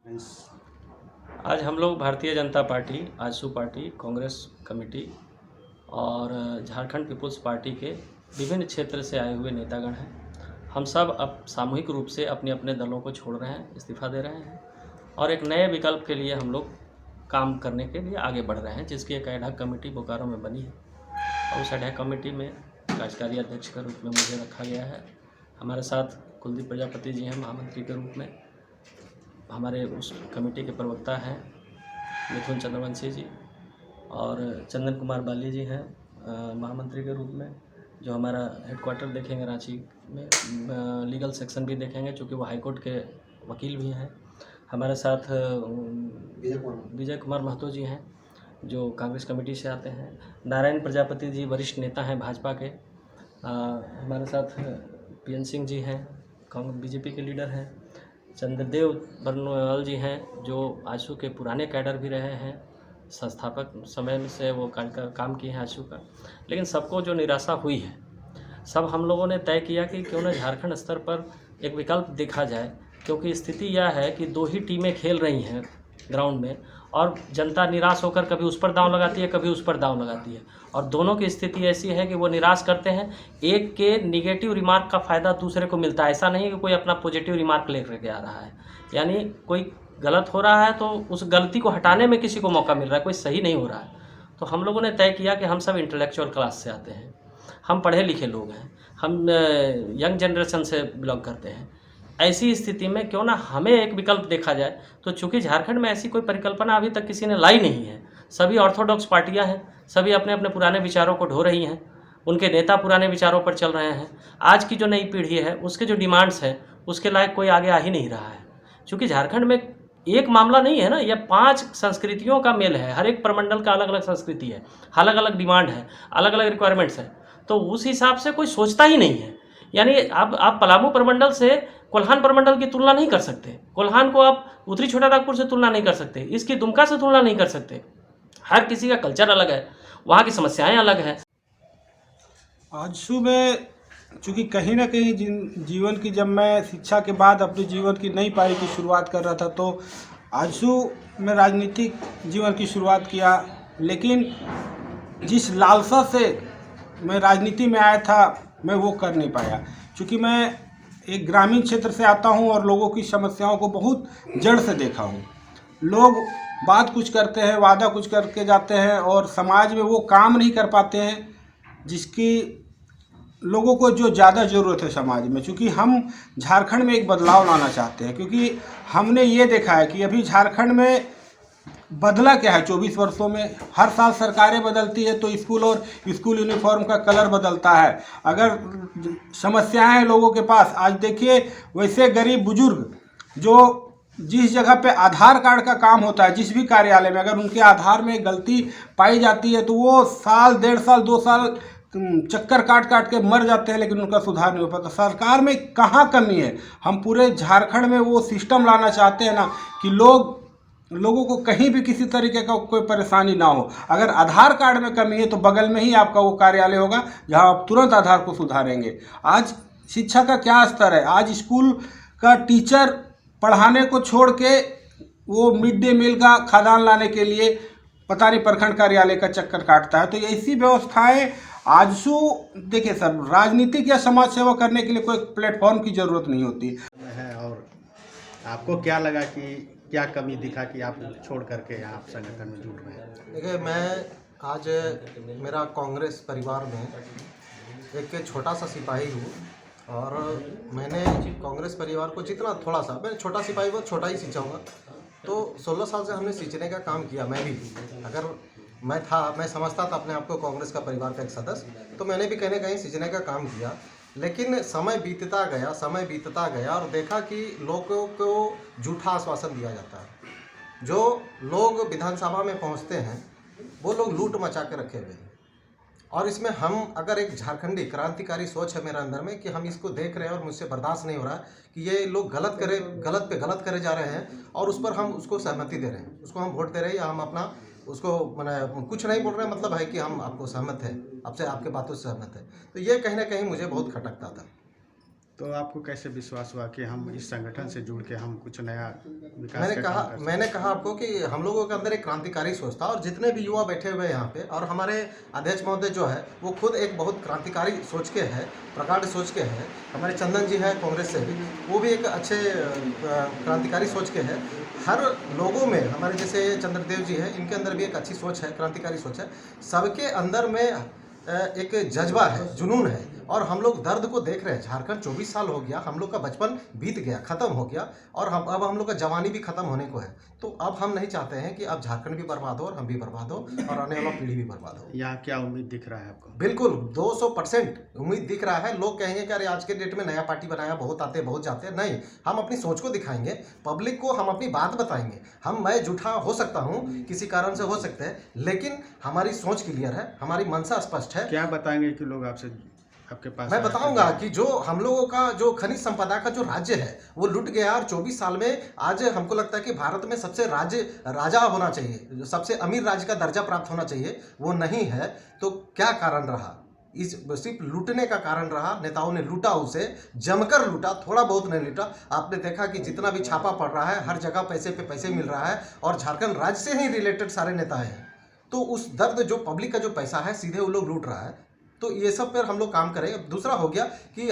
आज हम लोग Bharatiya Janata party, AJSU party, Congress committee और झारखंड पीपुल्स पार्टी के विभिन्न क्षेत्र से आए हुए नेतागण हैं। हम सब अब सामूहिक रूप से अपने अपने दलों को छोड़ रहे हैं, इस्तीफ़ा दे रहे हैं और एक नए विकल्प के लिए हम लोग काम करने के लिए आगे बढ़ रहे हैं, जिसकी एक एडहॉक कमेटी बोकारो में बनी है और उस एडहॉक कमेटी में कार्यकारी अध्यक्ष के रूप में मुझे रखा गया है। हमारे साथ कुलदीप प्रजापति जी हैं महामंत्री के रूप में, हमारे उस कमेटी के प्रवक्ता हैं मिथुन चंद्रवंशी जी और चंदन कुमार बाली जी हैं महामंत्री के रूप में, जो हमारा हेडक्वार्टर देखेंगे रांची में, लीगल सेक्शन भी देखेंगे चूँकि वो हाईकोर्ट के वकील भी हैं। हमारे साथ विजय कुमार महतो जी हैं जो कांग्रेस कमेटी से आते हैं। नारायण प्रजापति जी वरिष्ठ नेता हैं भाजपा के। हमारे साथ पीएन सिंह जी हैं, बीजेपी के लीडर हैं। चंद्रदेव बरनवाल जी हैं जो आजसू के पुराने कैडर भी रहे हैं, संस्थापक समय से वो काम किए हैं आजसू का। लेकिन सबको जो निराशा हुई है, सब हम लोगों ने तय किया कि क्यों न झारखंड स्तर पर एक विकल्प देखा जाए, क्योंकि स्थिति यह है कि दो ही टीमें खेल रही हैं ग्राउंड में और जनता निराश होकर कभी उस पर दांव लगाती है, कभी उस पर दांव लगाती है और दोनों की स्थिति ऐसी है कि वो निराश करते हैं। एक के निगेटिव रिमार्क का फ़ायदा दूसरे को मिलता है, ऐसा नहीं कि कोई अपना पॉजिटिव रिमार्क लेकर के आ रहा है। यानी कोई गलत हो रहा है तो उस गलती को हटाने में किसी को मौका मिल रहा है, कोई सही नहीं हो रहा है। तो हम लोगों ने तय किया कि हम सब इंटेलेक्चुअल क्लास से आते हैं, हम पढ़े लिखे लोग हैं, हम यंग जनरेशन से बिलोंग करते हैं। ऐसी स्थिति में क्यों ना हमें एक विकल्प देखा जाए। तो चूँकि झारखंड में ऐसी कोई परिकल्पना अभी तक किसी ने लाई नहीं है, सभी ऑर्थोडॉक्स पार्टियां हैं, सभी अपने अपने पुराने विचारों को ढो रही हैं, उनके नेता पुराने विचारों पर चल रहे हैं। आज की जो नई पीढ़ी है उसके जो डिमांड्स हैं उसके लायक कोई आगे आ ही नहीं रहा है। चूँकि झारखंड में एक मामला नहीं है ना, यह 5 संस्कृतियों का मेल है, हर एक प्रमंडल का अलग अलग संस्कृति है, अलग अलग डिमांड है, अलग अलग रिक्वायरमेंट्स है। तो उस हिसाब से कोई सोचता ही नहीं है। यानी अब आप पलामू प्रमंडल से कोल्हान प्रमंडल की तुलना नहीं कर सकते, कोल्हान को आप उत्तरी छोटानागपुर से तुलना नहीं कर सकते, इसकी दुमका से तुलना नहीं कर सकते। हर किसी का कल्चर अलग है, वहाँ की समस्याएं अलग हैं। आजसू में चूँकि कहीं ना कहीं जीवन की, जब मैं शिक्षा के बाद अपने जीवन की नई पारी की शुरुआत कर रहा था तो आजसू में राजनीतिक जीवन की शुरुआत किया। लेकिन जिस लालसा से मैं राजनीति में आया था मैं वो कर नहीं पाया, क्योंकि मैं एक ग्रामीण क्षेत्र से आता हूं और लोगों की समस्याओं को बहुत जड़ से देखा हूं। लोग बात कुछ करते हैं, वादा कुछ करके जाते हैं और समाज में वो काम नहीं कर पाते हैं जिसकी लोगों को जो ज़्यादा ज़रूरत है समाज में। क्योंकि हम झारखंड में एक बदलाव लाना चाहते हैं, क्योंकि हमने ये देखा है कि अभी झारखंड में बदला क्या है 24 वर्षों में। हर साल सरकारें बदलती है तो स्कूल और स्कूल यूनिफॉर्म का कलर बदलता है। अगर समस्याएं हैं लोगों के पास, आज देखिए वैसे गरीब बुजुर्ग जो जिस जगह पे आधार कार्ड का काम होता है, जिस भी कार्यालय में अगर उनके आधार में गलती पाई जाती है तो वो साल, 1.5 साल, 2 साल चक्कर काट काट के मर जाते हैं, लेकिन उनका सुधार नहीं हो पाता। सरकार में कहाँ कमी है? हम पूरे झारखंड में वो सिस्टम लाना चाहते हैं ना कि लोगों को कहीं भी किसी तरीके का कोई परेशानी ना हो। अगर आधार कार्ड में कमी है तो बगल में ही आपका वो कार्यालय होगा जहां आप तुरंत आधार को सुधारेंगे। आज शिक्षा का क्या स्तर है? आज स्कूल का टीचर पढ़ाने को छोड़ के वो मिड डे मील का खाद्यान्न लाने के लिए पता नहीं प्रखंड कार्यालय का चक्कर काटता है। तो ऐसी व्यवस्थाएं आजसू, देखिए सर, राजनीतिक या समाज सेवा करने के लिए कोई प्लेटफॉर्म की जरूरत नहीं होती है। और आपको क्या लगा कि क्या कमी दिखा कि आप छोड़ करके आप संगठन में जुड़ रहे हैं? देखिए, मैं आज मेरा कांग्रेस परिवार में एक छोटा सा सिपाही हूँ और मैंने कांग्रेस परिवार को जितना थोड़ा सा, मैं छोटा सिपाही बहुत छोटा ही सींचाऊँगा, तो 16 साल से हमने सींचने का काम किया। मैं भी, अगर मैं समझता था अपने आप को कांग्रेस का परिवार का एक सदस्य, तो मैंने भी कहीं ना कहीं सींचने का काम किया। लेकिन समय बीतता गया और देखा कि लोगों को झूठा आश्वासन दिया जाता है। जो लोग विधानसभा में पहुंचते हैं वो लोग लूट मचा के रखे हुए हैं। और इसमें हम, अगर एक झारखंडी क्रांतिकारी सोच है मेरे अंदर में कि हम इसको देख रहे हैं और मुझसे बर्दाश्त नहीं हो रहा है कि ये लोग गलत पे गलत करे जा रहे हैं और उस पर हम उसको सहमति दे रहे हैं, उसको हम वोट दे रहे हैं या हम अपना उसको मैंने कुछ नहीं बोल रहे, मतलब है कि हम आपको सहमत हैं, आपसे आपके बातों से सहमत है। तो ये कहीं ना कहीं मुझे बहुत खटकता था। तो आपको कैसे विश्वास हुआ कि हम इस संगठन से जुड़ के हम कुछ नया विकास मैंने का कहा काम कर सकते मैंने कहा आपको कि हम लोगों के अंदर एक क्रांतिकारी सोच था और जितने भी युवा बैठे हुए हैं यहाँ पे और हमारे अध्यक्ष महोदय जो है वो खुद एक बहुत क्रांतिकारी सोच के है, प्रगाढ़ सोच के है। हमारे चंदन जी हैं कांग्रेस से भी, वो भी एक अच्छे क्रांतिकारी सोच के है। हर लोगों में हमारे जैसे चंद्रदेव जी हैं, इनके अंदर भी एक अच्छी सोच है, क्रांतिकारी सोच है। सबके अंदर में एक जज्बा है, जुनून है और हम लोग दर्द को देख रहे हैं। झारखंड 24 साल हो गया, हम लोग का बचपन बीत गया, ख़त्म हो गया और अब हम लोग का जवानी भी ख़त्म होने को है। तो अब हम नहीं चाहते हैं कि अब झारखंड भी बर्बाद हो और हम भी बर्बाद हो और आने वाला पीढ़ी भी बर्बाद हो। यहाँ क्या उम्मीद दिख रहा है आपको? बिल्कुल 200% उम्मीद दिख रहा है। लोग कहेंगे कि अरे आज के डेट में नया पार्टी बनाया, बहुत आते हैं बहुत जाते हैं। नहीं, हम अपनी सोच को दिखाएंगे, पब्लिक को हम अपनी बात बताएंगे। मैं झूठा हो सकता हूँ, किसी कारण से हो सकता है, लेकिन हमारी सोच क्लियर है, हमारी मंशा स्पष्ट है। क्या बताएंगे कि लोग आपसे आपके पास मैं आए? बताऊंगा कि जो हम लोगों का जो खनिज संपदा का जो राज्य है वो लुट गया और 24 साल में आज हमको लगता है कि भारत में सबसे राजा होना चाहिए, सबसे अमीर राज्य का दर्जा प्राप्त होना चाहिए, वो नहीं है। तो क्या कारण रहा? इस सिर्फ लूटने का कारण रहा। नेताओं ने लूटा, उसे जमकर लूटा, थोड़ा बहुत नहीं लूटा। आपने देखा कि जितना भी छापा पड़ रहा है हर जगह पैसे पे पैसे मिल रहा है और झारखंड राज्य से ही रिलेटेड सारे नेता हैं। तो उस दर्द जो पब्लिक का जो पैसा है सीधे वो लोग लूट रहा है। तो ये सब पर हम लोग काम करें। दूसरा हो गया कि